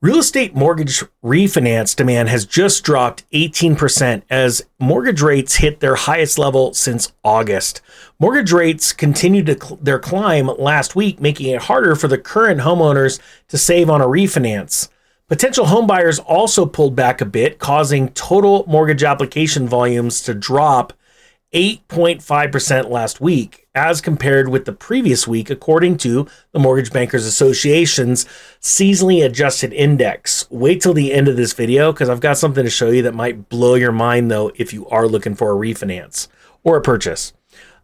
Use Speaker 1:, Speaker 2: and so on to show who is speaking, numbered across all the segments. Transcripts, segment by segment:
Speaker 1: Real estate mortgage refinance demand has just dropped 18% as mortgage rates hit their highest level since August. Mortgage rates continued their climb last week, making it harder for the current homeowners to save on a refinance. Potential homebuyers also pulled back a bit, causing total mortgage application volumes to drop 8.5% last week, as compared with the previous week, according to the Mortgage Bankers Association's seasonally adjusted index. Wait till the end of this video because I've got something to show you that might blow your mind, though, if you are looking for a refinance or a purchase.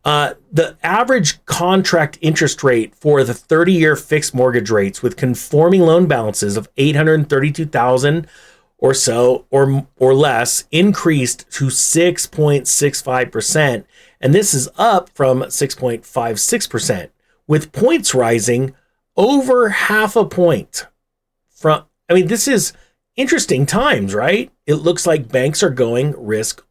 Speaker 1: The average contract interest rate for the 30-year fixed mortgage rates with conforming loan balances of $832,000 or so or less increased to 6.65%, and this is up from 6.56%, with points rising over half a point. This is interesting times, right? It looks like banks are going risk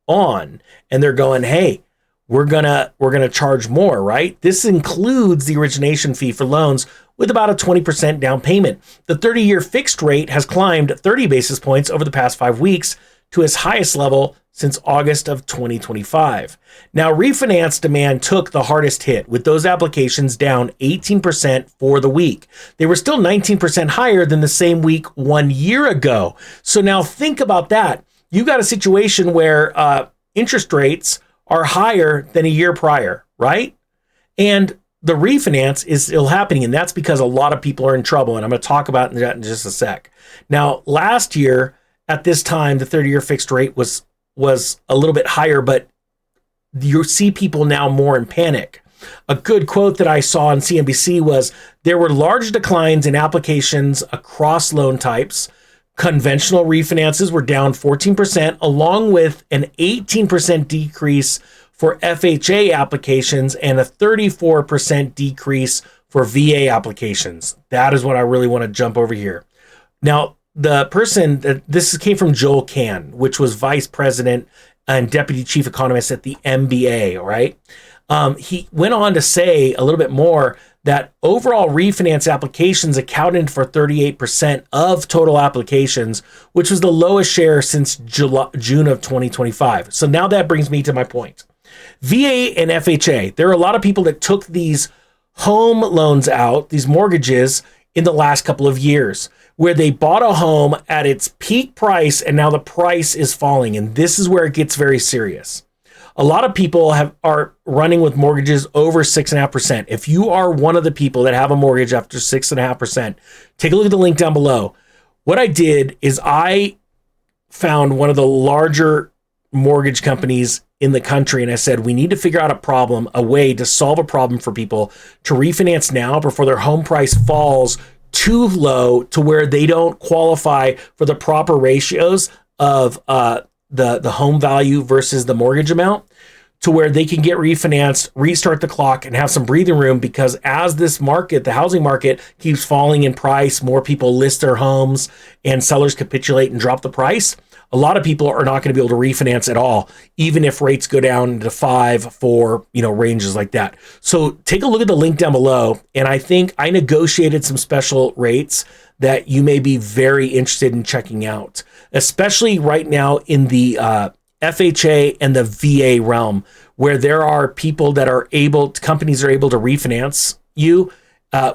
Speaker 1: on, and they're going, hey, we're gonna charge more, right? This includes the origination fee for loans with about a 20% down payment. The 30-year fixed rate has climbed 30 basis points over the past 5 weeks to its highest level since August of 2025. Now, refinance demand took the hardest hit, with those applications down 18% for the week. They were still 19% higher than the same week 1 year ago. So now think about that. You got a situation where interest rates are higher than a year prior, right? And the refinance is still happening, and that's because a lot of people are in trouble, and I'm going to talk about that in just a sec. Now, last year at this time, the 30-year fixed rate was a little bit higher, but you see people now more in panic. A good quote that I saw on CNBC was, there were large declines in applications across loan types. Conventional refinances were down 14%, along with an 18% decrease for FHA applications and a 34% decrease for VA applications. That is what I really want to jump over here. Now, the person, this came from Joel Kahn, which was vice president and deputy chief economist at the MBA, right? He went on to say a little bit more that overall refinance applications accounted for 38% of total applications, which was the lowest share since June of 2025. So now that brings me to my point. VA and FHA, there are a lot of people that took these home loans out, these mortgages, in the last couple of years, where they bought a home at its peak price and now the price is falling. And this is where it gets very serious. A lot of people are running with mortgages over 6.5%. If you are one of the people that have a mortgage after 6.5%, take a look at the link down below. What I did is I found one of the larger mortgage companies in the country, and I said, we need to figure out a way to solve a problem for people to refinance now before their home price falls too low to where they don't qualify for the proper ratios of the home value versus the mortgage amount, to where they can get refinanced, restart the clock, and have some breathing room. Because as this market, the housing market, keeps falling in price, more people list their homes and sellers capitulate and drop the price, a lot of people are not going to be able to refinance at all, even if rates go down to 5, 4, ranges like that. So take a look at the link down below. And I think I negotiated some special rates that you may be very interested in checking out, especially right now in the FHA and the VA realm, where there are people that companies are able to refinance you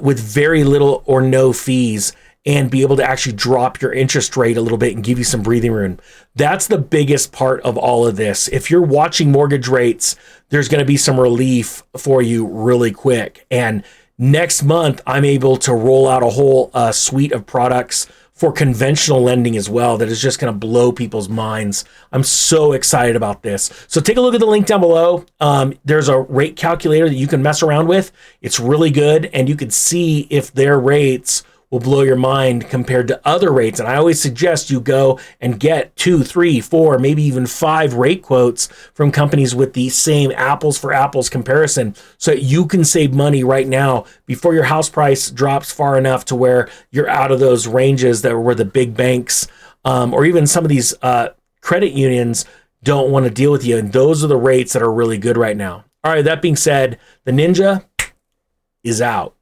Speaker 1: with very little or no fees and be able to actually drop your interest rate a little bit and give you some breathing room. That's the biggest part of all of this. If you're watching mortgage rates, there's going to be some relief for you really quick. And next month, I'm able to roll out a whole suite of products for conventional lending as well that is just going to blow people's minds. I'm so excited about this. So take a look at the link down below. There's a rate calculator that you can mess around with. It's really good, and you can see if their rates will blow your mind compared to other rates. And I always suggest you go and get 2, 3, 4, maybe even 5 rate quotes from companies with the same apples for apples comparison, so that you can save money right now before your house price drops far enough to where you're out of those ranges that were the big banks or even some of these credit unions don't want to deal with you. And those are the rates that are really good right now. All right, that being said, the Ninja is out.